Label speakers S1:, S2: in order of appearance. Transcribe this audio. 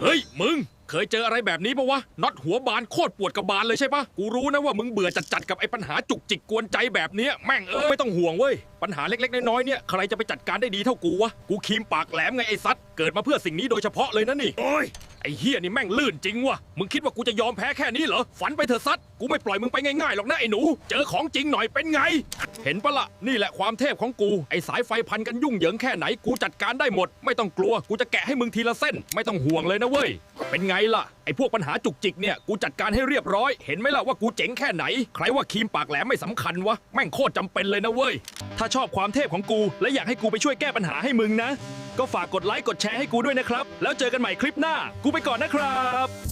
S1: เฮ้ยมึงเคยเจออะไรแบบนี้ปะวะน็อตหัวบานโคตรปวดกระบาลเลยใช่ปะกูรู้นะว่ามึงเบื่อจัดกับไอ้ปัญหาจุกจิกกวนใจแบบเนี้ยแม่งไม่ต้องห่วงเว้ยปัญหาเล็กๆน้อยๆเนี่ยใครจะไปจัดการได้ดีเท่ากูวะกูครีมปากแหลมไงไอ้ซัดเกิดมาเพื่อสิ่งนี้โดยเฉพาะเลยนะนี่โอ้ยไอ้เฮียนี่แม่งลื่นจริงวะมึงคิดว่ากูจะยอมแพ้แค่นี้เหรอฝันไปเถอะซัดกูไม่ปล่อยมึงไปง่ายๆหรอกนะไอ้หนูเจอของจริงหน่อยเป็นไงเห็นปะล่ะนี่แหละความเทพของกูไอ้สายไฟพันกันยุ่งเหยิงแค่ไหนกูจัดการได้หมดไม่ต้องกลัวกูจะแกะให้มึงทีละเส้นไม่ต้องห่วงเลยนะเว้ยเป็นไงล่ะไอ้พวกปัญหาจุกจิกเนี่ยกูจัดการให้เรียบร้อยเห็นไหมล่ะว่ากูเจ๋งแค่ไหนใครว่าครีมปากแหลมไม่สำคัญวะแม่งโคตรจำเป็นเลยนะเว้ยถ้าชอบความเทพของกูและอยากให้กูไปช่วยแก้ปัญหาให้มึงนะก็ฝากกดไลค์กดแชร์ให้กูด้วยนะครับแล้วเจอกันใหม่คลิปหน้ากูไปก่อนนะครับ